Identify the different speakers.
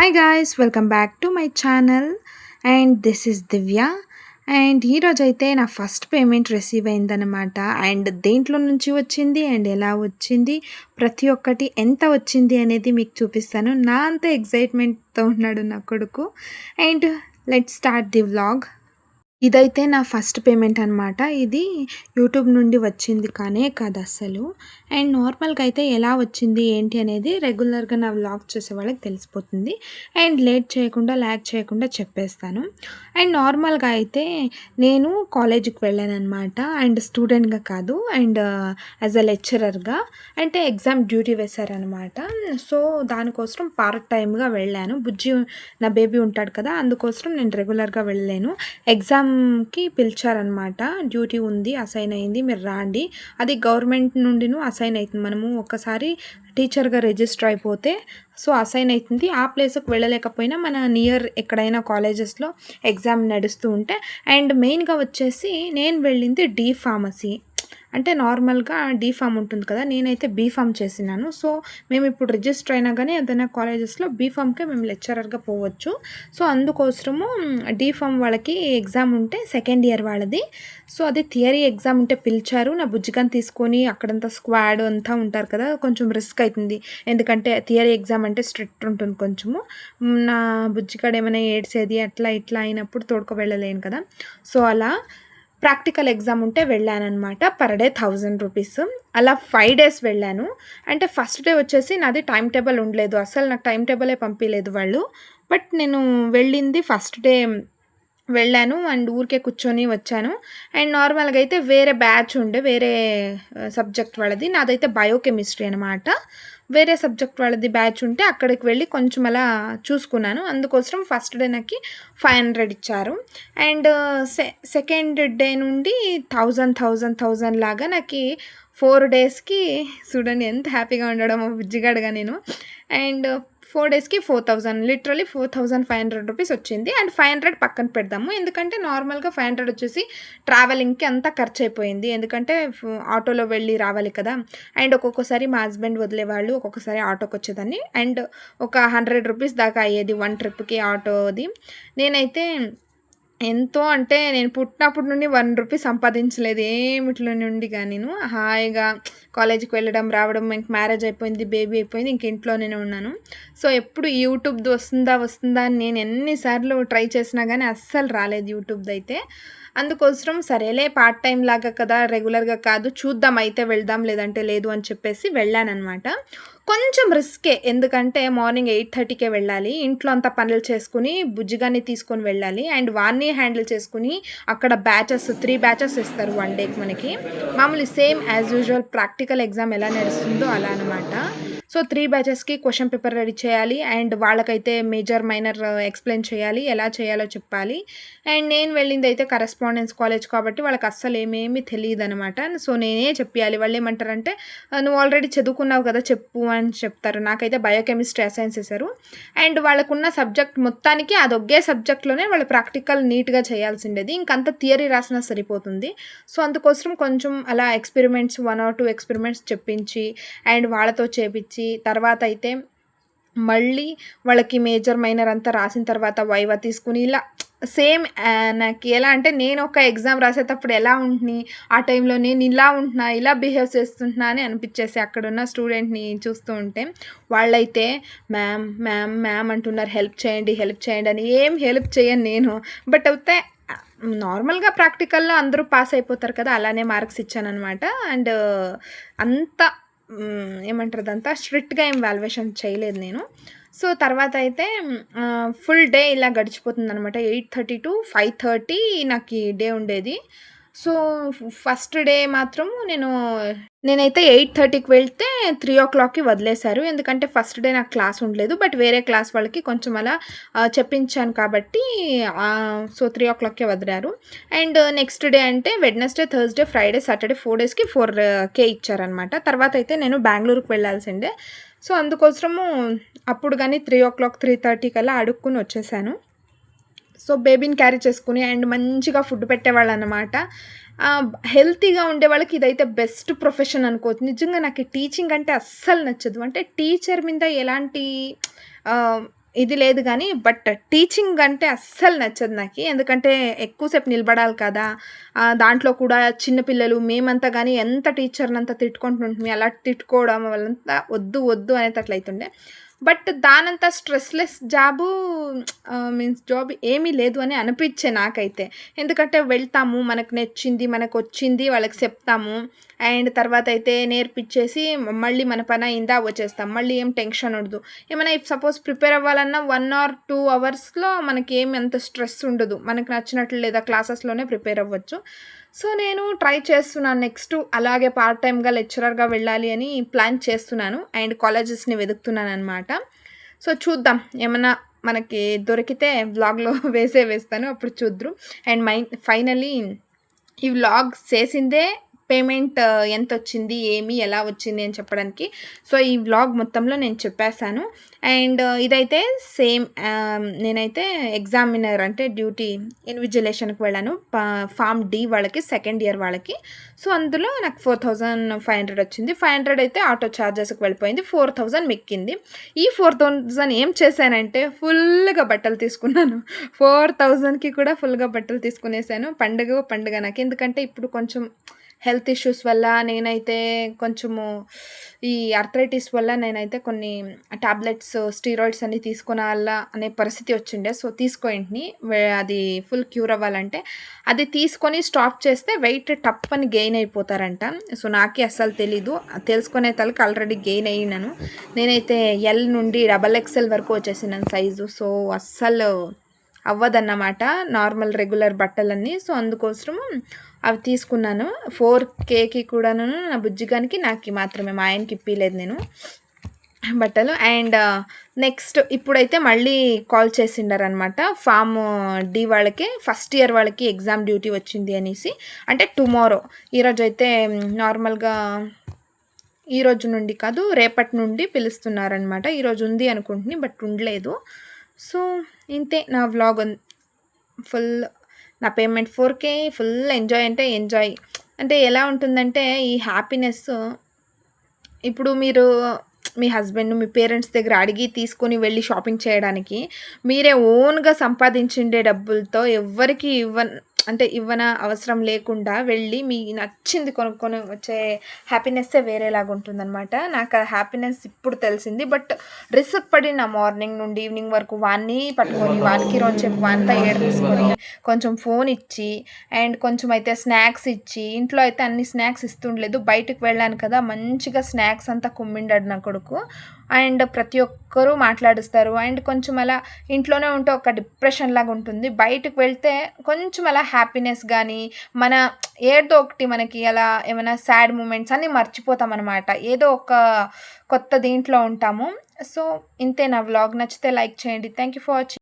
Speaker 1: Hi guys, welcome back to my channel and this is Divya. And ఈరోజైతే నా first payment receive అయిందనమాట. And దేంట్లో నుంచి వచ్చింది అండ్ ఎలా వచ్చింది, ప్రతి ఒక్కటి ఎంత వచ్చింది అనేది మీకు చూపిస్తాను. నా అంత ఎగ్జైట్మెంట్తో ఉన్నాడు నా కొడుకు. And let's start the vlog. ఇదైతే నా ఫస్ట్ పేమెంట్ అనమాట. ఇది యూట్యూబ్ నుండి వచ్చింది కానే కాదు అస్సలు. అండ్ నార్మల్గా అయితే ఎలా వచ్చింది ఏంటి అనేది రెగ్యులర్గా నా వ్లాగ్ చూసే వాళ్ళకి తెలిసిపోతుంది. అండ్ లేట్ చేయకుండా ల్యాగ్ చేయకుండా చెప్పేస్తాను. అండ్ నార్మల్గా అయితే నేను కాలేజీకి వెళ్ళాను అనమాట. అండ్ స్టూడెంట్గా కాదు, అండ్ యాజ్ అ లెక్చరర్గా. అంటే ఎగ్జామ్ డ్యూటీ వేశారనమాట. సో దానికోసం పార్ట్ టైమ్గా వెళ్ళాను. బుజ్జి నా బేబీ ఉంటాడు కదా, అందుకోసం నేను రెగ్యులర్గా వెళ్ళలేను. ఎగ్జామ్కి పిలిచారనమాట. డ్యూటీ ఉంది, అసైన్ అయింది, మీరు రాండి. అది గవర్నమెంట్ నుండిను అసైన్ అవుతుంది. మనము ఒక్కసారి టీచర్గా రిజిస్టర్ అయిపోతే సో అసైన్ అవుతుంది. ఆ ప్లేస్కి వెళ్ళలేకపోయినా మన నియర్ ఎక్కడైనా కాలేజెస్లో ఎగ్జామ్ నడుస్తూ ఉంటే. అండ్ మెయిన్గా వచ్చేసి నేను వెళ్ళింది డి ఫార్మసీ. అంటే నార్మల్గా డి ఫామ్ ఉంటుంది కదా, నేనైతే బీ ఫామ్ చేసినాను. సో మేము ఇప్పుడు రిజిస్టర్ అయినా కానీ ఏదైనా కాలేజెస్లో బీ ఫామ్కే మేము లెక్చరర్గా పోవచ్చు. సో అందుకోసము డి ఫామ్ వాళ్ళకి ఎగ్జామ్ ఉంటే సెకండ్ ఇయర్ వాళ్ళది. సో అది థియరీ ఎగ్జామ్ ఉంటే పిలిచారు. నా బుజ్జిగాని తీసుకొని అక్కడంతా స్క్వాడ్ అంతా ఉంటారు కదా, కొంచెం రిస్క్ అవుతుంది. ఎందుకంటే థియరీ ఎగ్జామ్ అంటే స్ట్రిక్ట్ ఉంటుంది కొంచెము. నా బుజ్జిగాడు ఏమైనా ఏడ్చేది అట్లా ఇట్లా అయినప్పుడు తోడుకు వెళ్ళలేను కదా. సో అలా ప్రాక్టికల్ ఎగ్జామ్ ఉంటే వెళ్ళానమాట. Per day 1000 rupees. అలా 5 డేస్ వెళ్ళాను. అంటే ఫస్ట్ డే వచ్చేసి నాది టైం టేబుల్ ఉండలేదు. అసలు నాకు టైం టేబులే పంపించలేదు వాళ్ళు. బట్ నేను వెళ్ళింది ఫస్ట్ డే వెళ్ళాను అండ్ ఊరికే కూర్చొని వచ్చాను. అండ్ నార్మల్గా అయితే వేరే బ్యాచ్ ఉండే, వేరే సబ్జెక్ట్ వాళ్ళది. నాదైతే బయోకెమిస్ట్రీ అనమాట. వేరే సబ్జెక్ట్ వాళ్ళది బ్యాచ్ ఉంటే అక్కడికి వెళ్ళి కొంచెం అలా చూసుకున్నాను. అందుకోసం ఫస్ట్ డే నాకు 500 ఇచ్చారు. అండ్ సెకండ్ డే నుండి 1000 లాగా నాకు 4 డేస్కి చూడండి ఎంత హ్యాపీగా ఉండడమో బుజ్జిగాడుగా నేను. అండ్ 4 డేస్కి 4000, లిటరలీ 4500 రూపీస్ వచ్చింది. అండ్ 500 పక్కన పెడదాము, ఎందుకంటే నార్మల్గా 500 వచ్చేసి ట్రావెలింగ్కి అంతా ఖర్చు అయిపోయింది. ఎందుకంటే ఆటోలో వెళ్ళి రావాలి కదా. అండ్ ఒక్కొక్కసారి మా హస్బెండ్ వదిలేవాళ్ళు, ఒక్కొక్కసారి ఆటోకి వచ్చేదాన్ని. అండ్ ఒక 100 రూపీస్ దాకా అయ్యేది వన్ ట్రిప్కి ఆటోది. నేనైతే ఎంతో అంటే నేను పుట్టినప్పటి నుండి 1 రూపీ సంపాదించలేదు ఏమిట్లో నుండి కానీ. నేను హాయిగా కాలేజీకి వెళ్ళడం రావడం, ఇంక మ్యారేజ్ అయిపోయింది, బేబీ అయిపోయింది, ఇంక ఇంట్లోనే ఉన్నాను. సో ఎప్పుడు యూట్యూబ్ది వస్తుందా అని నేను ఎన్నిసార్లు ట్రై చేసినా కానీ అస్సలు రాలేదు యూట్యూబ్ది అయితే. అందుకోసం సరేలే పార్ట్ టైం లాగా కదా, రెగ్యులర్గా కాదు, చూద్దాం అయితే వెళ్దాం లేదంటే లేదు అని చెప్పేసి వెళ్ళానమాట. కొంచెం రిస్కే, ఎందుకంటే మార్నింగ్ 8:30కే వెళ్ళాలి. ఇంట్లో అంతా పనులు చేసుకుని బుజ్జిగాన్ని తీసుకొని వెళ్ళాలి. అండ్ వాన్ని హ్యాండిల్ చేసుకుని అక్కడ బ్యాచెస్ 3 బ్యాచెస్ ఇస్తారు వన్ డేకి మనకి. మామూలు same as usual practical exam ఎలా నడుస్తుందో అలా అనమాట. సో 3 బ్యాచెస్కి క్వశ్చన్ పేపర్ రెడీ చేయాలి. అండ్ వాళ్ళకైతే మేజర్ మైనర్ ఎక్స్ప్లెయిన్ చేయాలి, ఎలా చేయాలో చెప్పాలి. అండ్ నేను వెళ్ళింది అయితే కరెస్పాండెన్స్ కాలేజ్ కాబట్టి వాళ్ళకి అస్సలు ఏమేమి తెలియదు అనమాట. సో నేనే చెప్పాలి. వాళ్ళు ఏమంటారంటే నువ్వు ఆల్రెడీ చదువుకున్నావు కదా చెప్పు అని చెప్తారు. నాకైతే బయోకెమిస్ట్రీ అసైన్స్ చేశారు. అండ్ వాళ్ళకున్న సబ్జెక్ట్ మొత్తానికి అది ఒకే సబ్జెక్ట్లోనే వాళ్ళు ప్రాక్టికల్ నీట్గా చేయాల్సిండేది. ఇంకంత థియరీ రాసినా సరిపోతుంది. సో అందుకోసం కొంచెం అలా ఎక్స్పెరిమెంట్స్ 1 or 2 ఎక్స్పెరిమెంట్స్ చెప్పించి అండ్ వాళ్ళతో చేపించి తర్వాత అయితే మళ్ళీ వాళ్ళకి మేజర్ మైనర్ అంతా రాసిన తర్వాత వైవా తీసుకుని ఇలా సేమ్ నాకు ఎలా అంటే నేను ఒక ఎగ్జామ్ రాసేటప్పుడు ఎలా ఉంటుంది ఆ టైంలో నేను ఇలా ఉంటున్నా, ఇలా బిహేవ్ చేస్తుంటున్నా అని అనిపించేసి అక్కడున్న స్టూడెంట్ని చూస్తూ ఉంటే. వాళ్ళైతే మ్యామ్ మ్యామ్ మ్యామ్ అంటున్నారు, హెల్ప్ చేయండి అని. ఏం హెల్ప్ చేయను నేను. బట్ అయితే నార్మల్గా ప్రాక్టికల్లో అందరూ పాస్ అయిపోతారు కదా, అలానే మార్క్స్ ఇచ్చానమాట. అండ్ అంత ఏమంటారు అదంతా స్ట్రిక్ట్గా ఏం వాల్యుయేషన్ చేయలేదు నేను. సో తర్వాత అయితే ఫుల్ డే ఇలా గడిచిపోతుందనమాట. 8:30 to 5:30 నాకు ఈ డే ఉండేది. సో ఫస్ట్ డే మాత్రం నేనైతే 8:30కి వెళ్తే 3:00కి వదిలేశారు. ఎందుకంటే ఫస్ట్ డే నాకు క్లాస్ ఉండలేదు. బట్ వేరే క్లాస్ వాళ్ళకి కొంచెం అలా చెప్పించాను కాబట్టి సో 3:00కే వదిలారు. అండ్ నెక్స్ట్ డే అంటే వెడ్నెస్డే, థర్స్డే, ఫ్రైడే, సాటర్డే 4 డేస్కి 4K ఇచ్చారనమాట. తర్వాత అయితే నేను బెంగళూరుకి వెళ్ళాల్సిందే. సో అందుకోసము అప్పుడు కానీ 3:00, 3:30 కల్లా అడుక్కుని వచ్చేసాను. సో బేబీని క్యారీ చేసుకుని అండ్ మంచిగా ఫుడ్ పెట్టేవాళ్ళనమాట. హెల్తీగా ఉండేవాళ్ళకి ఇదైతే బెస్ట్ ప్రొఫెషన్ అనుకోవచ్చు. నిజంగా నాకు టీచింగ్ అంటే అస్సలు నచ్చదు. అంటే టీచర్ మీద ఎలాంటి ఇది లేదు గానీ, బట్ టీచింగ్ అంటే అస్సలు నచ్చదు నాకి. ఎందుకంటే ఎక్కువ సేపు నిలబడాలి కదా! దాంట్లో కూడా చిన్న పిల్లలు మేమంతా గాని ఎంత టీచర్‌నంతా తిట్టుకుంటుంటిమి. అలా తిట్టుకోవడం వల్లంతా వద్దు, వద్దు అనేటట్లయితుండే. బట్ దానంత స్ట్రెస్‌లెస్ మీన్స్ జాబ్ ఏమీ లేదు అని అనిపిచ్చే నాకైతే. ఎందుకంటే వెళ్తాము, మనకు నచ్చింది, మనకొచ్చింది వాళ్ళకి చెప్తాము. అండ్ తర్వాతయితే నేర్పిచ్చేసి మళ్ళీ మన పనయిందా వచ్చేస్తాం. మళ్ళీ ఏం టెన్షన్ ఉండదు. ఏమైనా ఇఫ్ సపోజ్ ప్రిపేర్ అవ్వాలన్నా 1 ఆర్ 2 అవర్స్‌లో మనకేమి అంత స్ట్రెస్ ఉండదు. మనకు నచ్చినట్లు లేదా క్లాసెస్‌లోనే ప్రిపేర్ అవ్వచ్చు. సో, నేను ట్రై చేస్తున్నాను నెక్స్ట్ అలాగే పార్ట్ టైమ్‌గా లెక్చరర్‌గా వెళ్ళాలి అని ప్లాన్ చేస్తున్నాను. అండ్ కాలేజెస్‌ని వెతుకుతున్నాననమాట. సో, చూద్దాం ఏమన్నా మనకి దొరికితే వ్లాగ్‌లో వేస్తాను. అప్పుడు చూద్దురు. అండ్ ఫైనల్లీ ఈ వ్లాగ్ చేసిందే పేమెంట్ ఎంతొచ్చింది, ఎలా వచ్చింది అని చెప్పడానికి. సో, ఈ వ్లాగ్ మొత్తంలో నేను చెప్పేసాను. అండ్ ఇదైతే సేమ్ నేనైతే ఎగ్జామినర్ అంటే డ్యూటీ ఇన్విజిలేషన్‌కి వెళ్ళాను. ఫార్మ్ డి వాళ్ళకి సెకండ్ ఇయర్ వాళ్ళకి. సో, అందులో నాకు 4500 వచ్చింది. 500 అయితే ఆటో చార్జెస్‌కి వెళ్ళిపోయింది. 4000 మిక్కింది. ఈ 4000 ఏం చేశానంటే ఫుల్‌గా బట్టలు తీసుకున్నాను. 4000కి కూడా ఫుల్‌గా బట్టలు తీసుకునేసాను. పండుగ నాకు. ఎందుకంటే ఇప్పుడు కొంచెం హెల్త్ ఇష్యూస్ వల్ల నేనైతే కొంచెము ఈ ఆర్థరైటిస్ వల్ల నేనైతే కొన్ని టాబ్లెట్స్, స్టీరాయిడ్స్ అన్నీ తీసుకోనాల అనే పరిస్థితి వచ్చిండే. సో, తీసుకోయింటిని. అది ఫుల్ క్యూర్ అవ్వాలంటే. అది తీసుకొని స్టాప్ చేస్తే వెయిట్ టప్పని గెయిన్ అయిపోతారంట. సో, నాకే అస్సలు తెలీదు. తెలుసుకునే తలకి ఆల్రెడీ గెయిన్ అయ్యినాను. నేనైతే ఎల్ నుండి డబల్ ఎక్స్ఎల్ వరకు వచ్చేసినాను సైజు. సో, అస్సలు అవ్వదన్నమాట నార్మల్ రెగ్యులర్ బట్టలన్నీ. సో, అందుకోసము అవి తీసుకున్నాను. 4,000కి కూడాను నా బుజ్జిగానికి, నాకి మాత్రమే. మా ఆయనకి ఇప్పీయలేదు నేను బట్టలు. అండ్ నెక్స్ట్ ఇప్పుడైతే మళ్ళీ కాల్ చేసిండారనమాట. ఫార్మ్ డి వాళ్ళకి ఫస్ట్ ఇయర్ వాళ్ళకి ఎగ్జామ్ డ్యూటీ వచ్చింది అనేసి. అంటే టుమారో. ఈరోజైతే నార్మల్‌గా ఈరోజు నుండి కాదు, రేపటి నుండి పిలుస్తున్నారనమాట. ఈరోజు ఉంది అనుకుంటుని, బట్ ఉండలేదు. సో, ఇంతే నా వ్లాగ్ ఫుల్. నా పేమెంట్ 4,000 ఫుల్ ఎంజాయ్ అంటే ఎంజాయ్. అంటే ఎలా ఉంటుందంటే ఈ హ్యాపీనెస్ ఇప్పుడు మీరు మీ హస్బెండ్, మీ పేరెంట్స్ దగ్గర అడిగి తీసుకొని వెళ్లి షాపింగ్ చేయడానికి, మీరే ఓన్‌గా సంపాదించిండే డబ్బులతో ఎవ్వరికీ ఇవ్వన అవసరం లేకుండా వెళ్ళి మీకు నచ్చింది కొనుక్కొని వచ్చే హ్యాపీనెస్సే వేరేలాగుంటుందనమాట. నాకు ఆ హ్యాపీనెస్ ఇప్పుడు తెలిసింది. బట్ రిస్క్ పడిన మార్నింగ్ నుండి ఈవినింగ్ వరకు వాడిని పట్టుకొని, వానికి రోజంసేపు వానితో ఏడిపిసుకొని, కొంచెం ఫోన్ ఇచ్చి, అండ్ కొంచెం అయితే స్నాక్స్ ఇచ్చి, ఇంట్లో అయితే అన్ని స్నాక్స్ ఇస్తుండలేదు. బయటకి వెళ్ళాను కదా! మంచిగా స్నాక్స్ అంతా కుమ్మిండాడు నా కొడుకు. అండ్ ప్రతి ఒక్కరూ మాట్లాడిస్తారు. అండ్ కొంచెం అలా ఇంట్లోనే ఉంటే ఒక డిప్రెషన్ లాగా ఉంటుంది. బయటకు వెళ్తే కొంచెం అలా హ్యాపీనెస్ గానీ, మన ఏదో ఒకటి మనకి అలా ఏమైనా సాడ్ మూమెంట్స్ అన్నీ మర్చిపోతామనమాట. ఏదో ఒక కొత్త దీంట్లో ఉంటాము. సో, ఇంతే నా వ్లాగ్ నచ్చితే లైక్ చేయండి. Thank you for watching.